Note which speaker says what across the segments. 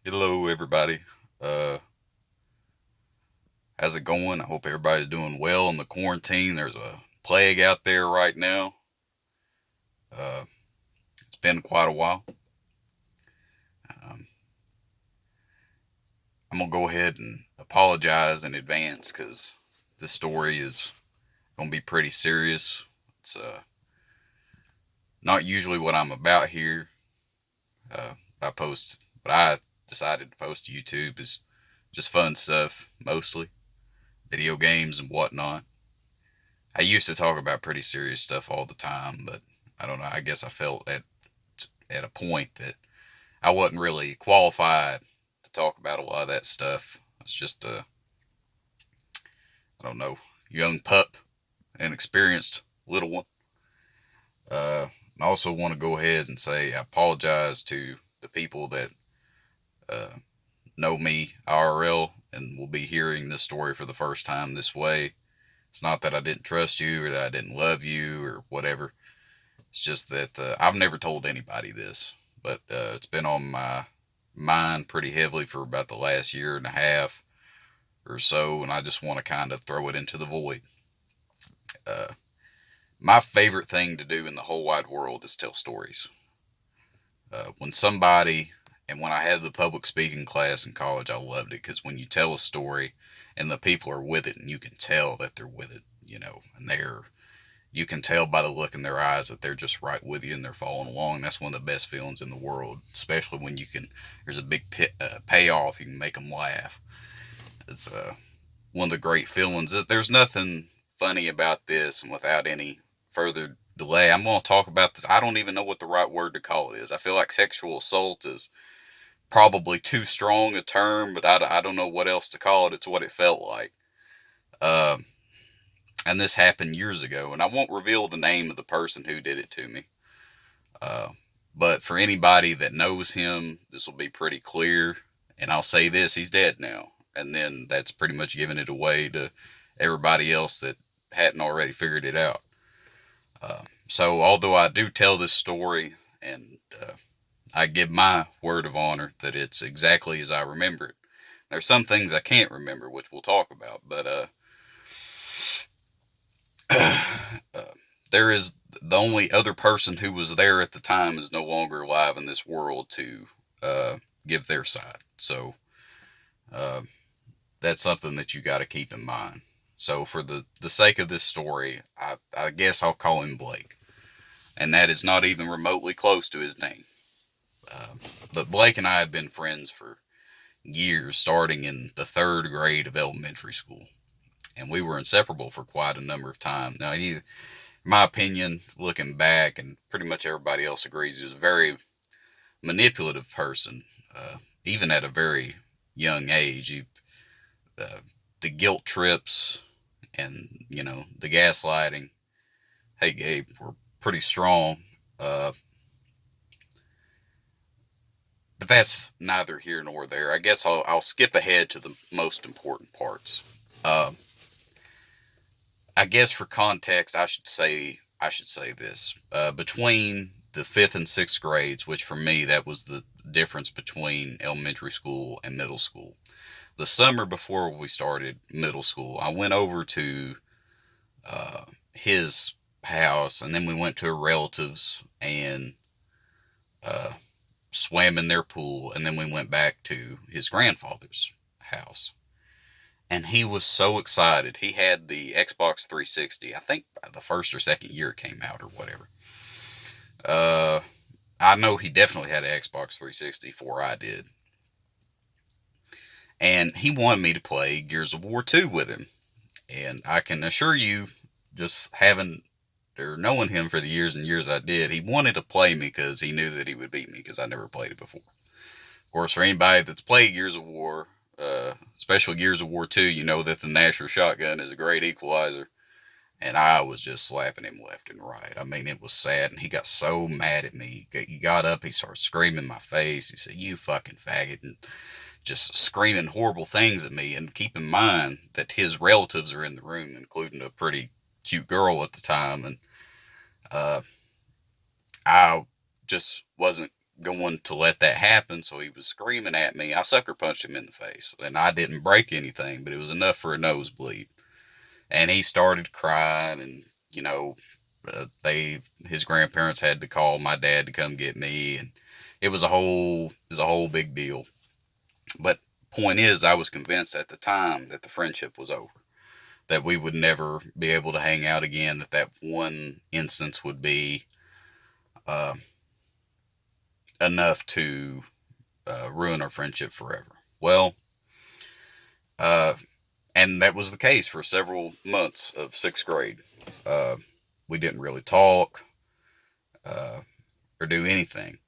Speaker 1: Hello, everybody. Uh, how's it going? I hope everybody's doing well in the quarantine. There's a plague out there right now. Uh, it's been quite a while. Um, I'm gonna go ahead and apologize in advance because this story is gonna be pretty serious. It's not usually what I'm about here. Uh, I post, but I decided to post to YouTube is just fun stuff, mostly video games and whatnot. I used to talk about pretty serious stuff all the time, but I don't know. I guess I felt at a point that I wasn't really qualified to talk about a lot of that stuff. I was just a, I don't know, young pup, inexperienced little one. I also want to go ahead and say I apologize to the people that uh, know me IRL and will be hearing this story for the first time this way. It's not that I didn't trust you or that I didn't love you or whatever. It's just that I've never told anybody this, but it's been on my mind pretty heavily for about the last year and a half or so, and I just want to kind of throw it into the void. Uh, my favorite thing to do in the whole wide world is tell stories. When somebody, and when I had the public speaking class in college, I loved it because when you tell a story and the people are with it, and you can tell that they're with it, and you can tell by the look in their eyes that they're just right with you and they're following along. That's one of the best feelings in the world, especially when there's a big payoff, you can make them laugh. It's one of the great feelings. There's nothing funny about this, and without any further delay, I'm going to talk about this. I don't even know what the right word to call it is. I feel like sexual assault is probably too strong a term, but I don't know what else to call it. It's what it felt like. Um, and this happened years ago, and I won't reveal the name of the person who did it to me. Uh, but for anybody that knows him, this will be pretty clear. And I'll say this: he's dead now, and then that's pretty much giving it away to everybody else that hadn't already figured it out. So, although I do tell this story, and I give my word of honor that it's exactly as I remember it. There's some things I can't remember, which we'll talk about, but uh, there is the only other person who was there at the time is no longer alive in this world to uh, give their side. So uh, that's something that you got to keep in mind. So for the sake of this story, I guess I'll call him Blake, and that is not even remotely close to his name. Uh, but Blake and I had been friends for years, starting in the third grade of elementary school, and we were inseparable for quite a number of time. Now, in my opinion, looking back, and pretty much everybody else agrees, he was a very manipulative person, even at a very young age. Uh, the guilt trips and the gaslighting. Hey, Gabe, were pretty strong. Uh, but that's neither here nor there. I guess I'll skip ahead to the most important parts. Uh, I guess for context, I should say this: between the fifth and sixth grades, which for me that was the difference between elementary school and middle school. The summer before we started middle school, I went over to his house, and then we went to a relative's and uh, swam in their pool, and then we went back to his grandfather's house. And he was so excited. He had the Xbox 360. I think the first or second year it came out or whatever. Uh, I know he definitely had an Xbox 360 before I did. And he wanted me to play Gears of War 2 with him. And I can assure you, just having or knowing him for the years and years I did, he wanted to play me because he knew that he would beat me because I never played it before. Of course, for anybody that's played Gears of War, especially Gears of War 2, you know that the Nasher shotgun is a great equalizer. And I was just slapping him left and right. I mean, it was sad, and he got so mad at me. He got up, he started screaming in my face. He said, "You fucking faggot," and just screaming horrible things at me. And keep in mind that his relatives are in the room, including a pretty cute girl at the time. And uh, I just wasn't. going to let that happen, so he was screaming at me. I sucker punched him in the face, and I didn't break anything, but it was enough for a nosebleed. And he started crying, and his grandparents had to call my dad to come get me, and it was a whole big deal. But point is, I was convinced at the time that the friendship was over, that we would never be able to hang out again, that one instance would be uh, enough to ruin our friendship forever. Well, uh, and that was the case for several months of sixth grade. Uh, we didn't really talk uh, or do anything.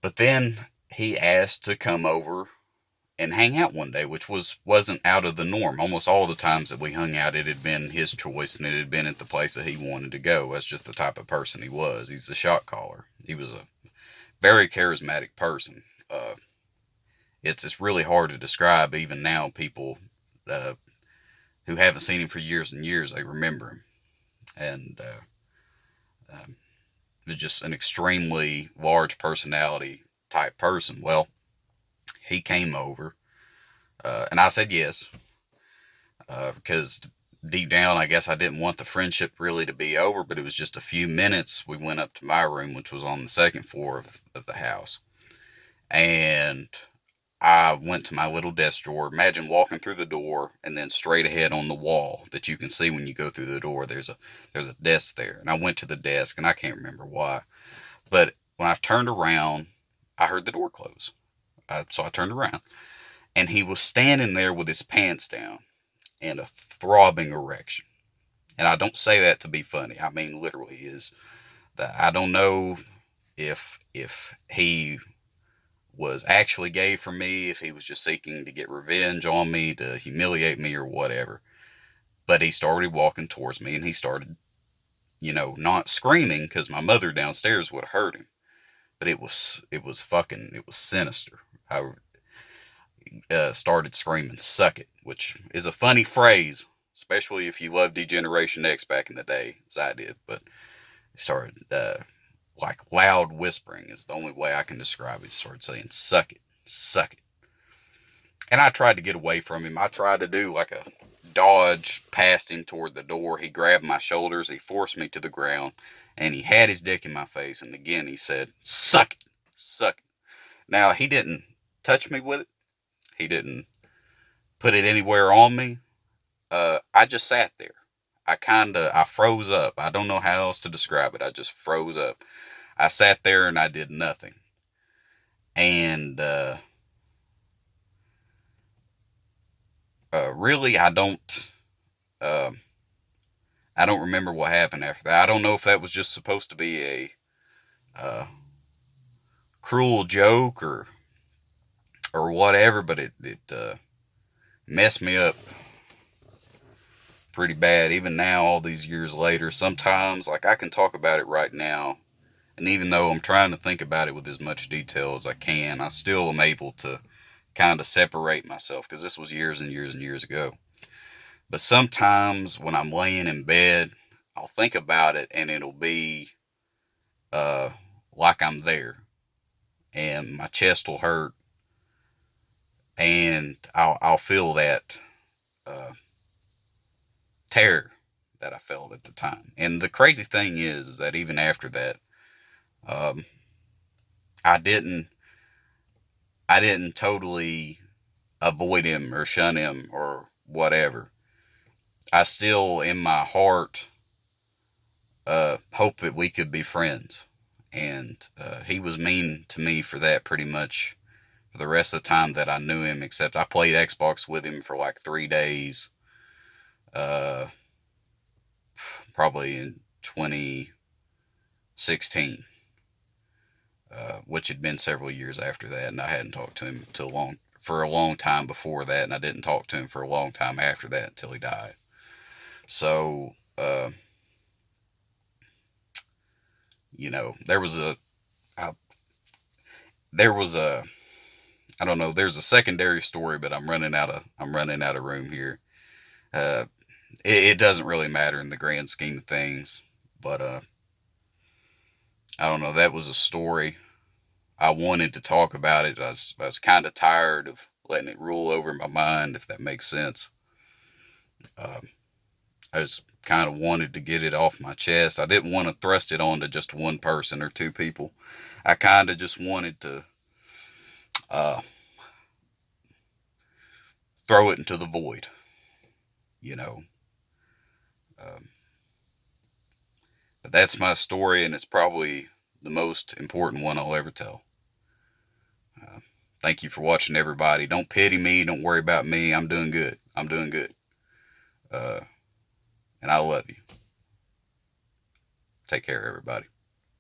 Speaker 1: But then he asked to come over and hang out one day, which wasn't out of the norm. Almost all the times that we hung out, it had been his choice, and it had been at the place that he wanted to go. That's just the type of person he was. He's the shot caller. He was a very charismatic person. It's really hard to describe. Even now, people uh, who haven't seen him for years and years, they remember him. And it was just an extremely large personality type person. Well, he came over, and I said yes, because deep down, I guess I didn't want the friendship really to be over, but it was just a few minutes. We went up to my room, which was on the second floor of the house, and I went to my little desk drawer. Imagine walking through the door and then straight ahead on the wall that you can see when you go through the door. There's a desk there, and I went to the desk, and I can't remember why, but when I turned around, I heard the door close. So I turned around, and he was standing there with his pants down and a throbbing erection. And I don't say that to be funny. I mean literally is that I don't know if he was actually gay for me, if he was just seeking to get revenge on me, to humiliate me or whatever. But he started walking towards me, and he started, not screaming because my mother downstairs would have heard him. But it was sinister. I started screaming, "Suck it," which is a funny phrase, especially if you loved Degeneration X back in the day, as I did. But he started, like loud whispering is the only way I can describe it. He started saying, "Suck it, suck it." And I tried to get away from him. I tried to do like a dodge past him toward the door. He grabbed my shoulders, he forced me to the ground, and he had his dick in my face. And again, he said, "Suck it, suck it." Now, he didn't touch me with it, he didn't put it anywhere on me. I just sat there. I froze up. I don't know how else to describe it. I just froze up. I sat there and I did nothing. And really, Uh, I don't remember what happened after that. I don't know if that was just supposed to be a uh, cruel joke or whatever, but it messed me up pretty bad. Even now, all these years later, sometimes like I can talk about it right now, and even though I'm trying to think about it with as much detail as I can, I still am able to kind of separate myself because this was years and years and years ago. But sometimes when I'm laying in bed, I'll think about it and it'll be uh, like I'm there, and my chest will hurt, and I'll feel that uh, terror that I felt at the time. And the crazy thing is that even after that, um, I didn't I didn't totally avoid him or shun him or whatever. I still, in my heart, hope that we could be friends. And he was mean to me for that pretty much for the rest of the time that I knew him, except I played Xbox with him for like 3 days, uh, probably in 2016, which had been several years after that, and I hadn't talked to him for a long time before that, and I didn't talk to him for a long time after that until he died. So, there was I, there was a, I don't know, there's a secondary story, but I'm running out of room here. Uh, it doesn't really matter in the grand scheme of things, but I don't know. That was a story. I wanted to talk about it. I was kind of tired of letting it rule over my mind, if that makes sense. Um, I just kind of wanted to get it off my chest. I didn't want to thrust it onto just one person or two people. I kind of just wanted to uh, throw it into the void, you know. Um, but that's my story, and it's probably the most important one I'll ever tell. Uh, Thank you for watching, everybody. Don't pity me. Don't worry about me. I'm doing good. I'm doing good. Uh, and I love you. Take care, everybody.